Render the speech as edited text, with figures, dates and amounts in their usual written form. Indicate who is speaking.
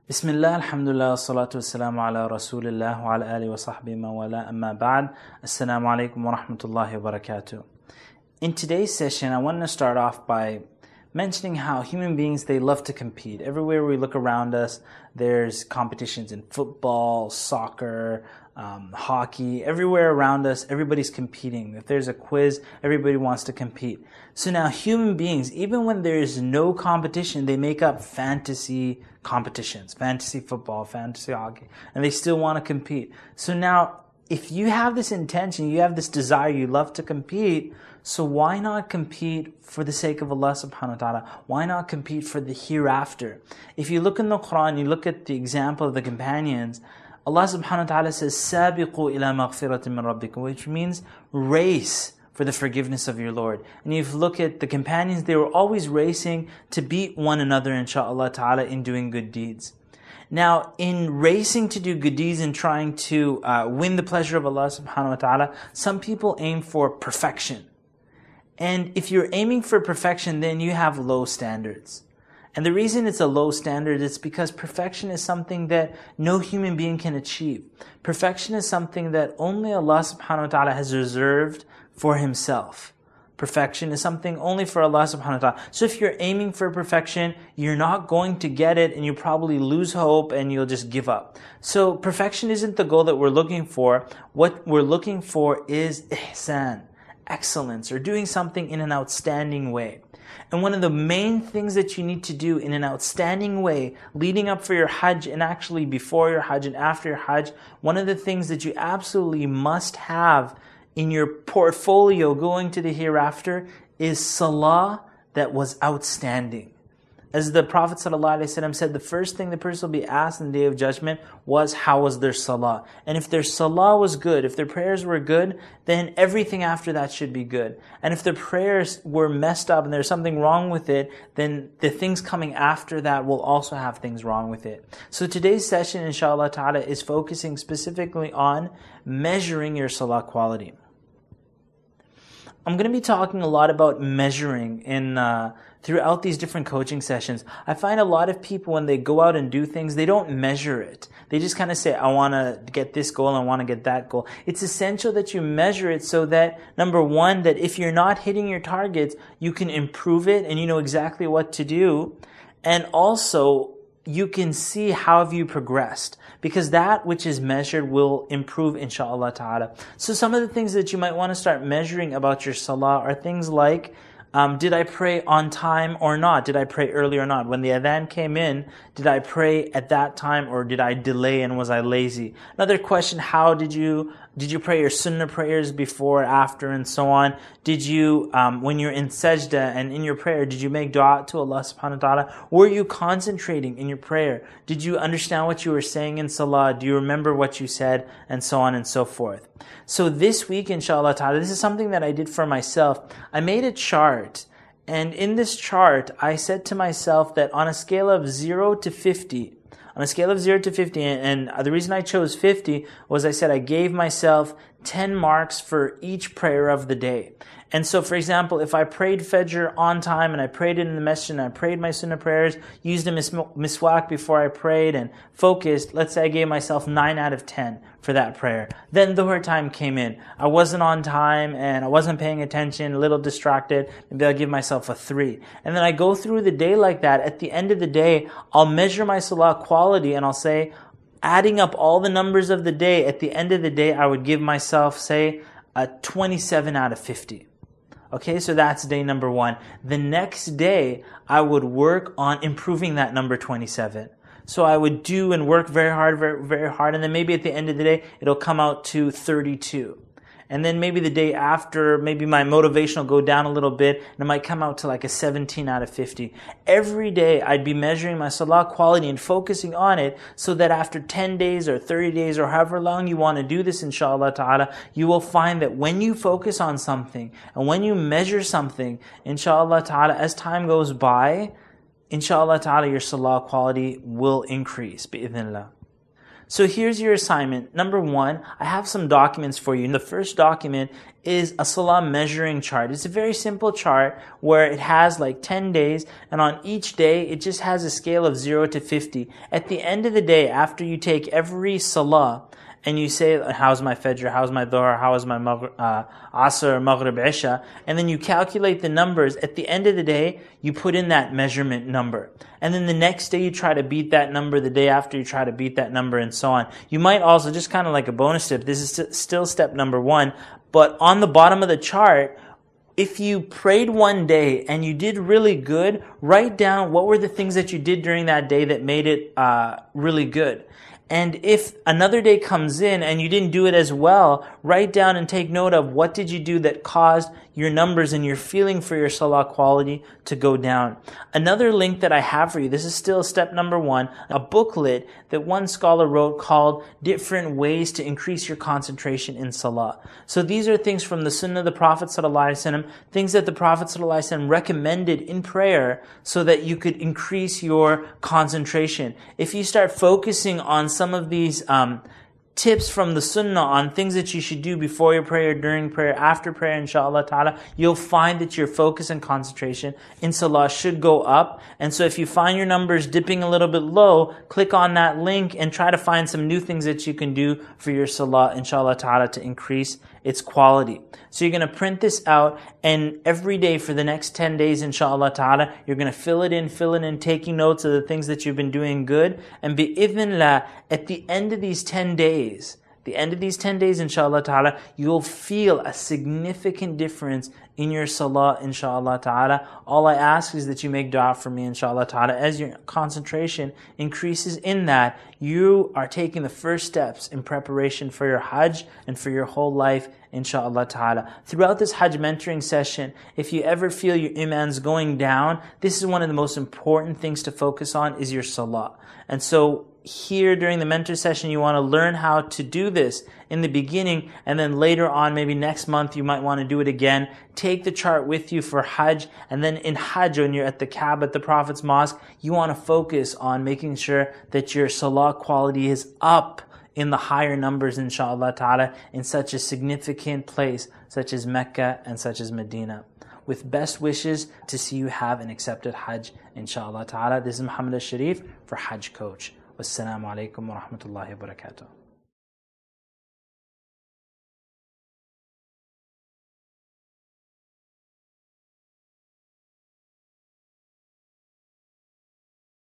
Speaker 1: Bismillah, alhamdulillah, salatu wassalamu ala rasulillah wa ala alihi wa sahbihi man wala amma ba'd. Assalamu alaikum wa rahmatullahi wa barakatuh. In today's session, I want to start off by mentioning how human beings, they love to compete. Everywhere we look around us, there's competitions in football, soccer, hockey. Everywhere around us, everybody's competing. If there's a quiz, everybody wants to compete. So now human beings, even when there is no competition, they make up fantasy competitions, fantasy football, fantasy hockey, and they still want to compete. So now, if you have this intention, you have this desire, you love to compete, so why not compete for the sake of Allah subhanahu wa ta'ala? Why not compete for the hereafter? If you look in the Quran, you look at the example of the companions, Allah subhanahu wa ta'ala says, سَابِقُوا إِلَى مَغْفِرَةٍ مِّن رَبِّكُمْ, which means race for the forgiveness of your Lord. And if you look at the companions, they were always racing to beat one another, inshaAllah ta'ala, in doing good deeds. Now, in racing to do good deeds and trying to win the pleasure of Allah subhanahu wa ta'ala, some people aim for perfection. And if you're aiming for perfection, then you have low standards. And the reason it's a low standard is because perfection is something that no human being can achieve. Perfection is something that only Allah subhanahu wa ta'ala has reserved for Himself. Perfection is something only for Allah subhanahu wa ta'ala. So if you're aiming for perfection, you're not going to get it, and you probably lose hope and you'll just give up. So perfection isn't the goal that we're looking for. What we're looking for is ihsan, excellence, or doing something in an outstanding way. And one of the main things that you need to do in an outstanding way, leading up for your Hajj and actually before your Hajj and after your Hajj, one of the things that you absolutely must have in your portfolio going to the hereafter is Salah that was outstanding. As the Prophet ﷺ said, the first thing the person will be asked in the Day of Judgment was, how was their Salah? And if their Salah was good, if their prayers were good, then everything after that should be good. And if their prayers were messed up and there's something wrong with it, then the things coming after that will also have things wrong with it. So today's session, inshallah ta'ala, is focusing specifically on measuring your Salah quality. I'm going to be talking a lot about measuring throughout these different coaching sessions. I find a lot of people, when they go out and do things, they don't measure it. They just kind of say, I want to get this goal, I want to get that goal. It's essential that you measure it so that, number one, that if you're not hitting your targets, you can improve it and you know exactly what to do. And also, you can see how have you progressed, because that which is measured will improve, inshaAllah ta'ala. So some of the things that you might want to start measuring about your salah are things like, did I pray on time or not? Did I pray early or not? When the adhan came in, did I pray at that time or did I delay and was I lazy? Another question, how did you pray your sunnah prayers before, after, and so on? Did you, when you're in sajda and in your prayer, did you make dua to Allah subhanahu wa ta'ala? Were you concentrating in your prayer? Did you understand what you were saying in salah? Do you remember what you said? And so on and so forth. So this week, inshallah ta'ala, this is something that I did for myself. I made a chart. And in this chart, I said to myself that on a scale of 0 to 50, and the reason I chose 50 was I said I gave myself 10 marks for each prayer of the day. And so, for example, if I prayed Fajr on time and I prayed it in the masjid and I prayed my sunnah prayers, used a miswak before I prayed and focused, let's say I gave myself 9 out of 10 for that prayer. Then Dhuhr time came in. I wasn't on time and I wasn't paying attention, a little distracted. Maybe I'll give myself a 3. And then I go through the day like that. At the end of the day, I'll measure my salah quality and I'll say, adding up all the numbers of the day, at the end of the day, I would give myself, say, a 27 out of 50. Okay, so that's day number 1. The next day, I would work on improving that number 27. So I would do and work very hard, very hard, and then maybe at the end of the day, it'll come out to 32. And then maybe the day after, maybe my motivation will go down a little bit, and it might come out to like a 17 out of 50. Every day, I'd be measuring my salah quality and focusing on it, so that after 10 days or 30 days or however long you want to do this, inshallah ta'ala, you will find that when you focus on something, and when you measure something, inshallah ta'ala, as time goes by, inshallah ta'ala, your salah quality will increase, bi'idhnillah. So here's your assignment. Number one, I have some documents for you. The first document is a Salah measuring chart. It's a very simple chart where it has like 10 days, and on each day it just has a scale of 0 to 50. At the end of the day, after you take every Salah and you say, how's my Fajr, how's my Dhuhr, how is my Asr, Maghrib, Isha, and then you calculate the numbers, at the end of the day, you put in that measurement number. And then the next day you try to beat that number, the day after you try to beat that number, and so on. You might also, just kind of like a bonus tip, this is still step number one, but on the bottom of the chart, if you prayed one day and you did really good, write down what were the things that you did during that day that made it really good. And if another day comes in and you didn't do it as well, write down and take note of what did you do that caused your numbers and your feeling for your Salah quality to go down. Another link that I have for you, this is still step number one, a booklet that one scholar wrote called Different Ways to Increase Your Concentration in Salah. So these are things from the Sunnah of the Prophet ﷺ, things that the Prophet ﷺ recommended in prayer so that you could increase your concentration. If you start focusing on some of these tips from the Sunnah on things that you should do before your prayer, during prayer, after prayer, inshallah ta'ala, you'll find that your focus and concentration in Salah should go up. And so if you find your numbers dipping a little bit low, click on that link and try to find some new things that you can do for your Salah, inshallah ta'ala, to increase its quality. So you're going to print this out, and every day for the next 10 days, inshallah ta'ala, you're going to fill it in, taking notes of the things that you've been doing good. And bi'idhnillah, at the end of these 10 days, inshallah ta'ala, you'll feel a significant difference in your Salah, inshallah ta'ala. All I ask is that you make dua for me, inshallah ta'ala. As your concentration increases in that, you are taking the first steps in preparation for your Hajj and for your whole life, inshallah ta'ala. Throughout this Hajj mentoring session, if you ever feel your iman's going down, this is one of the most important things to focus on, is your Salah. And so here during the mentor session, you want to learn how to do this in the beginning, and then later on, maybe next month, you might want to do it again. Take the chart with you for Hajj, and then in Hajj, when you're at the Kaaba, at the Prophet's Mosque, you want to focus on making sure that your Salah quality is up in the higher numbers, inshallah ta'ala, in such a significant place, such as Mecca and such as Medina. With best wishes to see you have an accepted Hajj, inshallah ta'ala. This is Muhammad Alshareef for HajjCoach. Wassalamu alaikum wa rahmatullahi wa barakatuh.